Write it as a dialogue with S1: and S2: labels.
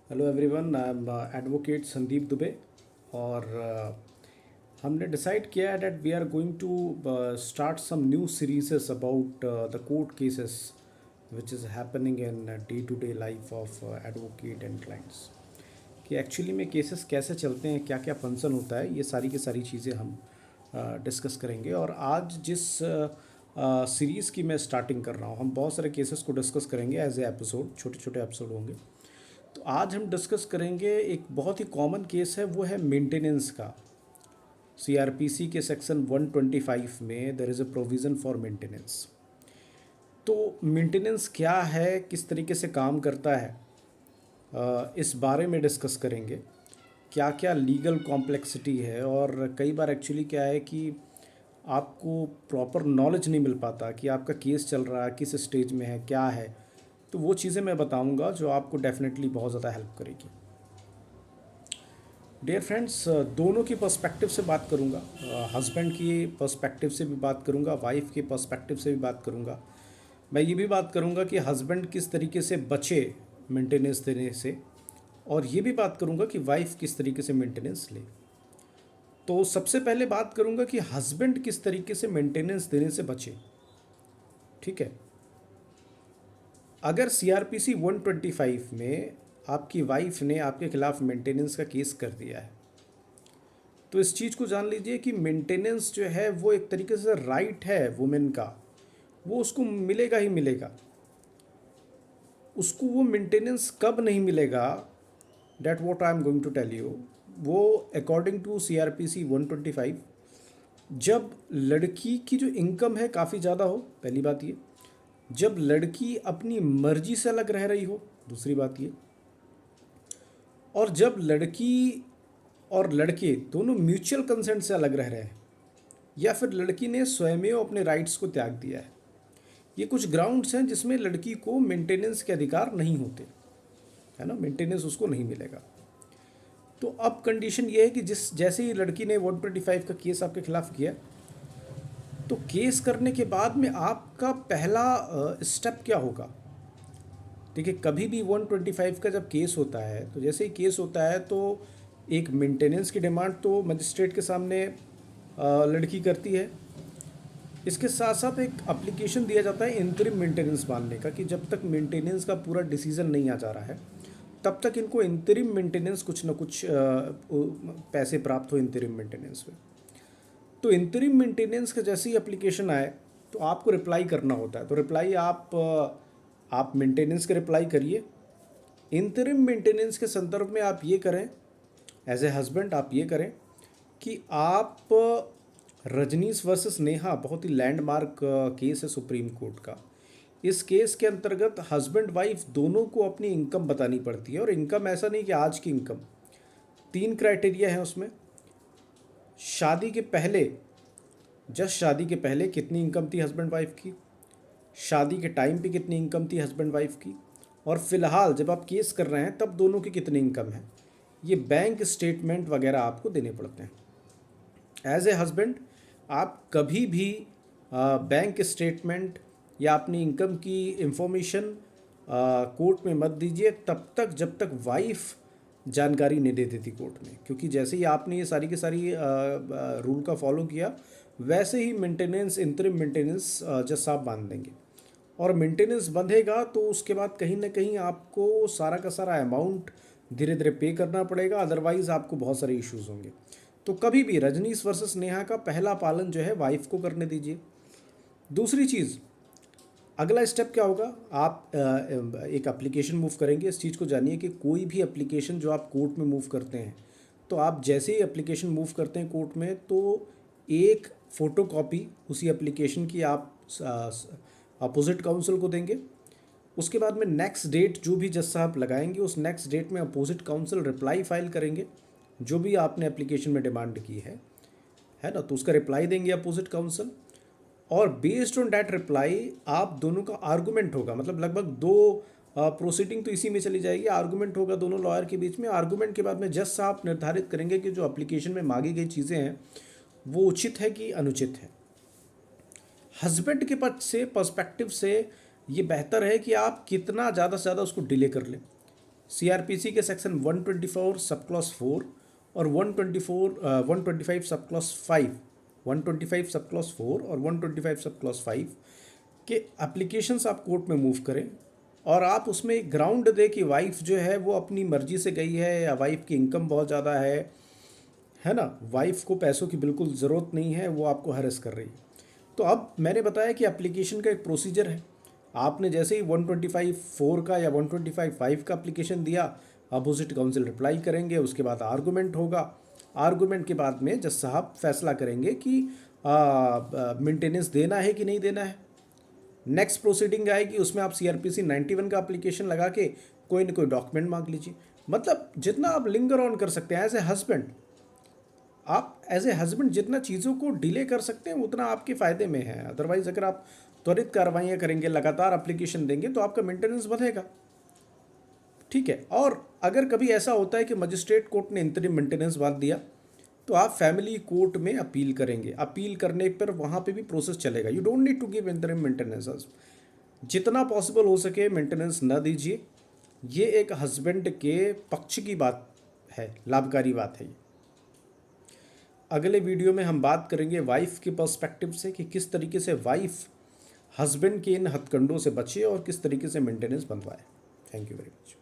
S1: Hello everyone, I am advocate Sandeep Dubey. और हमने decide किया है that we are going to start some new series about the court cases which is happening in day to day life of advocate and clients. कि actually में cases कैसे चलते हैं, क्या क्या फंक्शन होता है, ये सारी की सारी चीज़ें हम डिस्कस करेंगे। और आज जिस सीरीज़ की मैं स्टार्टिंग कर रहा हूँ, हम बहुत सारे केसेस को डिस्कस करेंगे एज ए एपिसोड, छोटे छोटे एपिसोड होंगे। तो आज हम डिस्कस करेंगे एक बहुत ही कॉमन केस है, वो है मेंटेनेंस का। सीआरपीसी के सेक्शन 125 में there is a provision for maintenance. तो मेंटेनेंस क्या है, किस तरीके से काम करता है, इस बारे में डिस्कस करेंगे। क्या क्या लीगल कॉम्प्लेक्सिटी है, और कई बार एक्चुअली क्या है कि आपको प्रॉपर नॉलेज नहीं मिल पाता कि आपका केस चल रहा है, किस स्टेज में है, क्या है। तो वो चीज़ें मैं बताऊंगा जो आपको डेफिनेटली बहुत ज़्यादा हेल्प करेगी। डियर फ्रेंड्स, दोनों की पर्सपेक्टिव से बात करूंगा। हस्बैंड की पर्सपेक्टिव से भी बात करूंगा, वाइफ के पर्सपेक्टिव से भी बात करूंगा। मैं ये भी बात करूंगा कि हस्बैंड किस तरीके से बचे मेंटेनेंस देने से, और ये भी बात करूंगा कि वाइफ किस तरीके से मेंटेनेंस ले। तो सबसे पहले बात करूंगा कि हस्बैंड किस तरीके से मेंटेनेंस देने से बचे। ठीक है। अगर सीआरपीसी 125 में आपकी वाइफ ने आपके खिलाफ मेंटेनेंस का केस कर दिया है, तो इस चीज़ को जान लीजिए कि मेंटेनेंस जो है वो एक तरीके से राइट है वुमेन का, वो उसको मिलेगा ही मिलेगा। उसको वो मेंटेनेंस कब नहीं मिलेगा, that what I am going to tell you. वो अकॉर्डिंग टू सीआरपीसी 125, जब लड़की की जो इनकम है काफ़ी ज़्यादा हो, पहली बात ये। जब लड़की अपनी मर्जी से अलग रह रही हो, दूसरी बात ये। और जब लड़की और लड़के दोनों म्यूचुअल कंसेंट से अलग रह रहे हैं, या फिर लड़की ने स्वयं अपने राइट्स को त्याग दिया है। ये कुछ ग्राउंड्स हैं जिसमें लड़की को मेंटेनेंस के अधिकार नहीं होते, है ना, मेंटेनेंस उसको नहीं मिलेगा। तो अब कंडीशन ये है कि जिस जैसे ही लड़की ने 125 का केस आपके खिलाफ किया, तो केस करने के बाद में आपका पहला स्टेप क्या होगा। देखिए, कभी भी 125 का जब केस होता है, तो जैसे ही केस होता है तो एक मेंटेनेंस की डिमांड तो मजिस्ट्रेट के सामने लड़की करती है। इसके साथ साथ एक एप्लीकेशन दिया जाता है इंतरिम मेंटेनेंस मानने का, कि जब तक मेंटेनेंस का पूरा डिसीजन नहीं आ जा रहा है, तब तक इनको इंतरिम मेंटेनेंस कुछ ना कुछ पैसे प्राप्त हो इंतरिम मेंटेनेंस में। तो इंतरिम मेंटेनेंस का जैसे ही एप्लीकेशन आए, तो आपको रिप्लाई करना होता है। तो रिप्लाई आप मेंटेनेंस के रिप्लाई करिए। इंतरिम मेंटेनेंस के संदर्भ में आप ये करें, एज ए हस्बैंड आप ये करें कि आप रजनीश वर्सेस नेहा, बहुत ही लैंडमार्क केस है सुप्रीम कोर्ट का। इस केस के अंतर्गत हस्बैंड वाइफ दोनों को अपनी इनकम बतानी पड़ती है। और इनकम ऐसा नहीं कि आज की इनकम, 3 क्राइटेरिया है उसमें। शादी के पहले, जस्ट शादी के पहले कितनी इनकम थी हस्बैंड वाइफ की, शादी के टाइम पे कितनी इनकम थी हस्बैंड वाइफ की, और फिलहाल जब आप केस कर रहे हैं तब दोनों की कितनी इनकम है। ये बैंक स्टेटमेंट वगैरह आपको देने पड़ते हैं। एज ए हस्बैंड आप कभी भी बैंक स्टेटमेंट या अपनी इनकम की इंफॉर्मेशन कोर्ट में मत दीजिए तब तक जब तक वाइफ जानकारी नहीं दे देती कोर्ट में। क्योंकि जैसे ही आपने ये सारी की सारी रूल का फॉलो किया, वैसे ही मेंटेनेंस, इंतरिम मेंटेनेंस जज साहब बांध देंगे। और मेंटेनेंस बंधेगा तो उसके बाद कहीं ना कहीं आपको सारा का सारा अमाउंट धीरे धीरे पे करना पड़ेगा, अदरवाइज़ आपको बहुत सारे इश्यूज होंगे। तो कभी भी रजनीश वर्सेस नेहा का पहला पालन जो है वाइफ को करने दीजिए। दूसरी चीज़, अगला स्टेप क्या होगा, आप एक एप्लीकेशन मूव करेंगे। इस चीज़ को जानिए कि कोई भी एप्लीकेशन जो आप कोर्ट में मूव करते हैं, तो आप जैसे ही एप्लीकेशन मूव करते हैं कोर्ट में, तो एक फ़ोटो कॉपी उसी एप्लीकेशन की आप अपोजिट काउंसिल को देंगे। उसके बाद में नेक्स्ट डेट जो भी जज साहब लगाएंगे, उस नेक्स्ट डेट में अपोजिट काउंसिल रिप्लाई फाइल करेंगे, जो भी आपने एप्लीकेशन में डिमांड की है ना, तो उसका रिप्लाई देंगे अपोजिट काउंसिल। और बेस्ड ऑन डैट रिप्लाई आप दोनों का आर्गूमेंट होगा। मतलब लगभग दो प्रोसीडिंग तो इसी में चली जाएगी, आर्गूमेंट होगा दोनों लॉयर के बीच में। आर्गूमेंट के बाद में जज साहब निर्धारित करेंगे कि जो एप्लीकेशन में मांगी गई चीज़ें हैं वो उचित है कि अनुचित है। हस्बैंड के पक्ष से, पर्सपेक्टिव से, ये बेहतर है कि आप कितना ज़्यादा से ज़्यादा उसको डिले कर लें। सीआरपीसी के सेक्शन 124 सब क्लॉज 4 और 125 सब क्लॉज 5, 125 सब क्लॉज 4 और 125 सब क्लॉज 5 के एप्लीकेशंस आप कोर्ट में मूव करें और आप उसमें एक ग्राउंड दे कि वाइफ जो है वो अपनी मर्जी से गई है या वाइफ की इनकम बहुत ज़्यादा है ना, वाइफ को पैसों की बिल्कुल ज़रूरत नहीं है, वो आपको हैरेस कर रही है। तो अब मैंने बताया कि एप्लीकेशन का एक प्रोसीजर है। आपने जैसे ही 125(4) का या 125(5) का एप्लीकेशन दिया, अपोजिट काउंसिल रिप्लाई करेंगे, उसके बाद आर्गूमेंट होगा। आर्गूमेंट के बाद में जज साहब फैसला करेंगे कि मेंटेनेंस देना है कि नहीं देना है। नेक्स्ट प्रोसीडिंग आएगी, उसमें आप सीआरपीसी 91 का एप्लीकेशन लगा के कोई ना कोई डॉक्यूमेंट मांग लीजिए। मतलब जितना आप लिंगर ऑन कर सकते हैं एज ए हस्बैंड, आप एज ए हस्बैंड जितना चीज़ों को डिले कर सकते हैं उतना आपके फ़ायदे में है। अदरवाइज़ अगर आप त्वरित कार्रवाइयाँ करेंगे, लगातार एप्लीकेशन देंगे तो आपका मेंटेनेंस बढ़ेगा। ठीक है। और अगर कभी ऐसा होता है कि मजिस्ट्रेट कोर्ट ने इंतरिम मेंटेनेंस बांध दिया तो आप फैमिली कोर्ट में अपील करेंगे। अपील करने पर वहाँ पे भी प्रोसेस चलेगा। You don't need to give interim maintenance. जितना पॉसिबल हो सके मेंटेनेंस ना दीजिए। ये एक हस्बैंड के पक्ष की बात है, लाभकारी बात है ये। अगले वीडियो में हम बात करेंगे वाइफ के पर्सपेक्टिव से कि किस तरीके से वाइफ हस्बैंड के इन हथकंडों से बचे और किस तरीके से मेंटेनेंस बनवाए। Thank you very much.